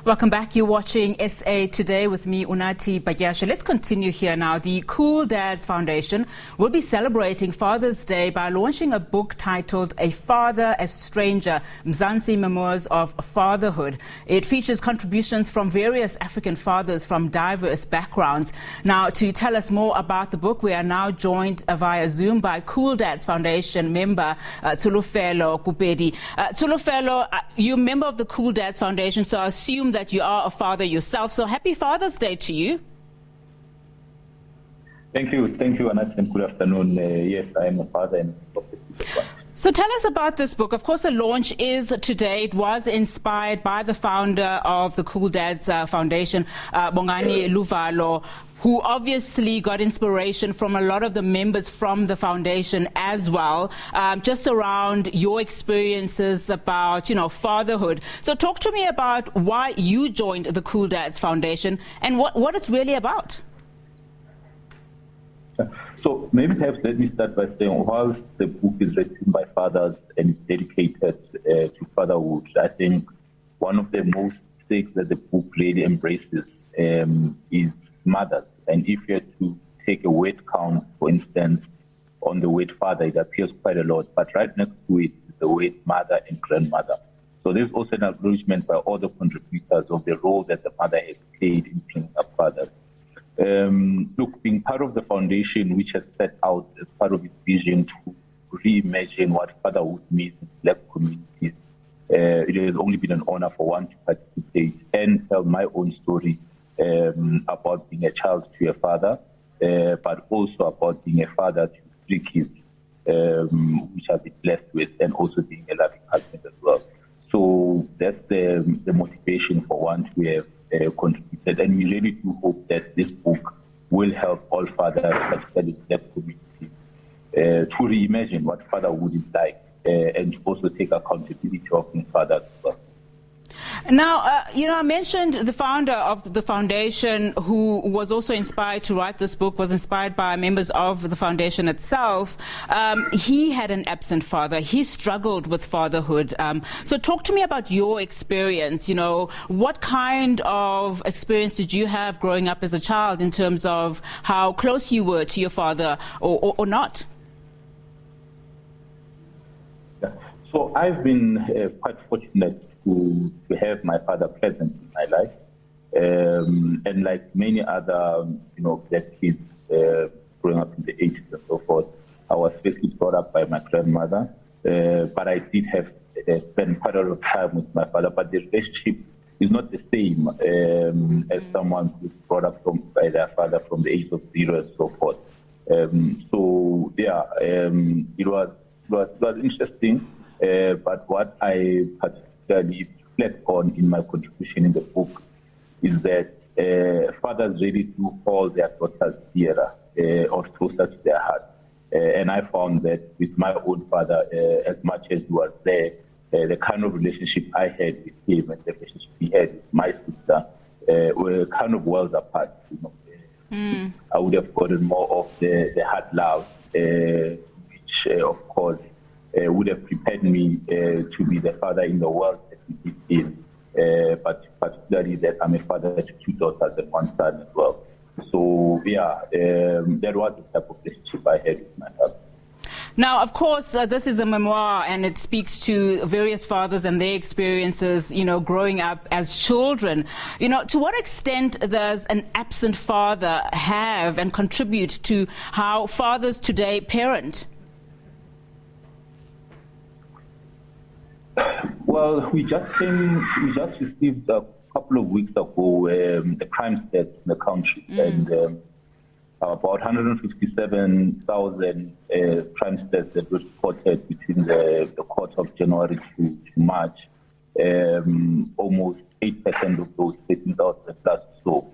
Welcome back. You're watching SA Today with me, Unati Bagyasha. Let's continue here now. The Cool Dads Foundation will be celebrating Father's Day by launching a book titled A Father, a Stranger, Mzansi Memoirs of Fatherhood. It features contributions from various African fathers from diverse backgrounds. Now, to tell us more about the book, we are now joined via Zoom by Cool Dads Foundation member Tsholofelo Koopedi. Tsholofelo, you're a member of the Cool Dads Foundation, so I assume that you are a father yourself. So happy Father's Day to you. Thank you, Anas, and good afternoon. Yes, I am a father. So tell us about this book. Of course, the launch is today. It was inspired by the founder of the Cool Dads Foundation, Bongani Luvalo, who obviously got inspiration from a lot of the members from the foundation as well, just around your experiences about, fatherhood. So talk to me about why you joined the Cool Dads Foundation and what it's really about. So maybe perhaps let me start by saying, whilst the book is written by fathers and is dedicated to fatherhood, I think one of the most stakes that the book really embraces is mothers. And if you had to take a word count, for instance, on the word father, it appears quite a lot, but right next to it is the word mother and grandmother. So there's also an acknowledgement by all the contributors of the role that the mother has played in bringing up fathers. Look, being part of the foundation, which has set out as part of its vision to reimagine what fatherhood means in Black communities, it has only been an honor for one to participate and tell my own story about being a child to a father, but also about being a father to 3 kids, which I've been blessed with, and also being a loving husband as well. So that's the motivation for one to have contributed, and we really do hope that this book will help all fathers, particularly Black communities, to reimagine what fatherhood is like, and to also take accountability of being fathers as well. Now, I mentioned the founder of the foundation, who was also inspired to write this book, was inspired by members of the foundation itself. He had an absent father. He struggled with fatherhood. So talk to me about your experience. What kind of experience did you have growing up as a child in terms of how close you were to your father or not? Yeah. So I've been quite fortunate to have my father present in my life, and like many other Black kids growing up in the 80s and so forth, I was basically brought up by my grandmother, but I did have spent quite a lot of time with my father, but the relationship is not the same as someone who's brought up by their father from the age of 0 and so forth. So yeah, it was interesting, but what I reflect on in my contribution in the book is that fathers really do hold their daughters dearer or closer to their heart. And I found that with my own father, as much as he was there, the kind of relationship I had with him and the relationship he had with my sister were kind of worlds apart. I would have gotten more of the hard love, which of course would have prepared me to be the father in the world that we live in, but particularly that I'm a father to 2 daughters and 1 son as well. So yeah, that was the type of relationship I had with my husband. Now, of course, this is a memoir, and it speaks to various fathers and their experiences, growing up as children. To what extent does an absent father have and contribute to how fathers today parent? Well, we just received a couple of weeks ago the crime stats in the country, and about 157,000 crime stats that were reported between the quarter of January to March. Almost 8% of those 13,000 plus so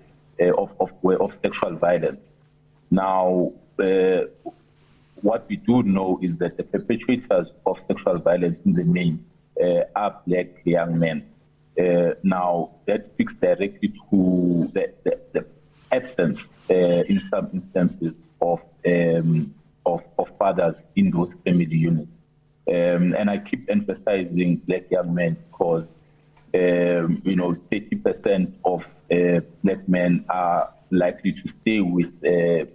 were of sexual violence. Now, what we do know is that the perpetrators of sexual violence in the main are Black young men. Now, that speaks directly to the absence, in some instances, of fathers in those family units. And I keep emphasizing Black young men because 30% of black men are likely to stay with their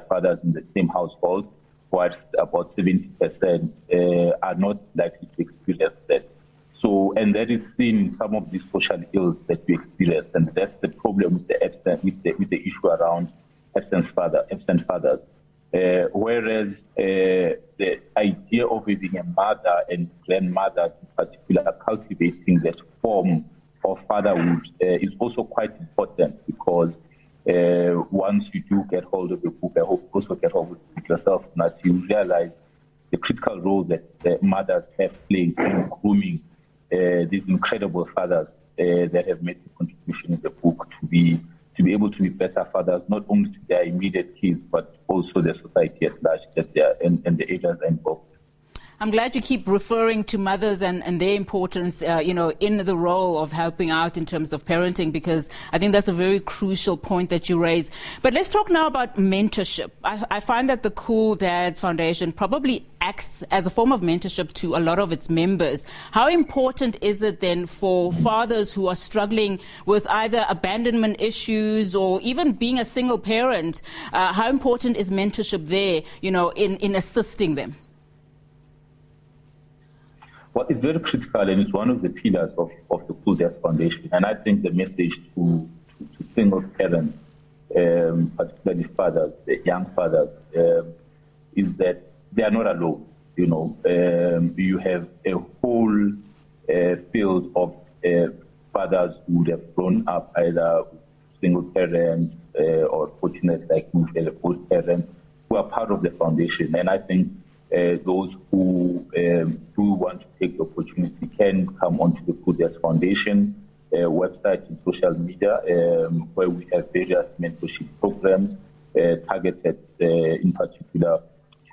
fathers in the same household, whilst about 70% are not likely to experience that. So, and that is seen in some of these social ills that we experience, and that's the problem with the issue around absent fathers. Whereas the idea of having a mother and grandmother, in particular, cultivating that form of fatherhood is also quite important, because once you do get hold of the book, I hope also get hold of it yourself, that you realize the critical role that mothers have played in grooming these incredible fathers that have made the contribution in the book to be able to be better fathers, not only to their immediate kids, but also the society at large that they are and the areas involved. I'm glad you keep referring to mothers and their importance, in the role of helping out in terms of parenting, because I think that's a very crucial point that you raise. But let's talk now about mentorship. I find that the Cool Dads Foundation probably acts as a form of mentorship to a lot of its members. How important is it then for fathers who are struggling with either abandonment issues or even being a single parent? How important is mentorship there, in assisting them? Well, it's very critical, and it's one of the pillars of the Cool Dads Foundation. And I think the message to single parents, particularly fathers, young fathers, is that they are not alone. You have a whole field of fathers who have grown up either single parents or fortunate like me, both parents, who are part of the foundation. And I think those who want to take the opportunity can come onto the Cool Dads Foundation website and social media, where we have various mentorship programs targeted in particular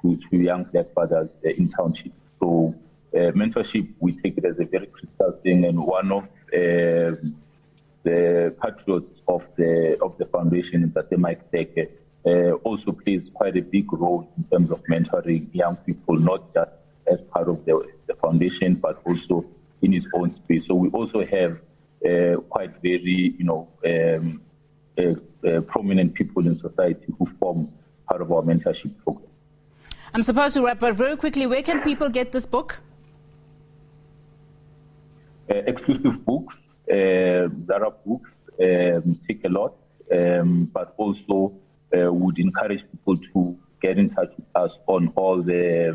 to young black fathers in townships. So mentorship, we take it as a very critical thing, and one of the patriots of the foundation is that Mike Teke also plays quite a big role in terms of mentoring young people, not just as part of the foundation, but also in his own space. So we also have quite very, prominent people in society who form part of our mentorship program. I'm supposed to wrap up very quickly. Where can people get this book? Exclusive books, Zara Books, take a lot, but also would encourage people to get in touch with us on all the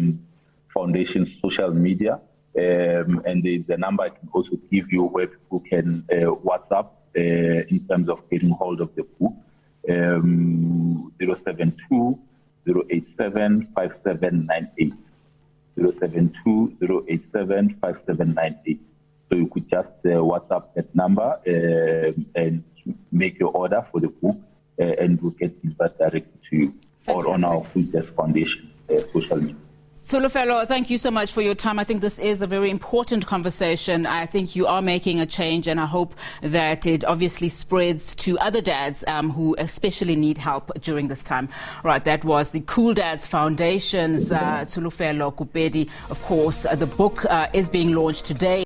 foundation's social media. And there's a number I can also give you where people can WhatsApp in terms of getting hold of the book, 072-087-5798. 072-087-5798. So you could just WhatsApp that number and make your order for the book, and we'll get it directly to you. Fantastic. Or on our Cool Dads Foundation social media. Tsholofelo, thank you so much for your time. I think this is a very important conversation. I think you are making a change, and I hope that it obviously spreads to other dads who especially need help during this time. Right, that was the Cool Dads Foundation's Tsholofelo Koopedi. Of course, the book is being launched today.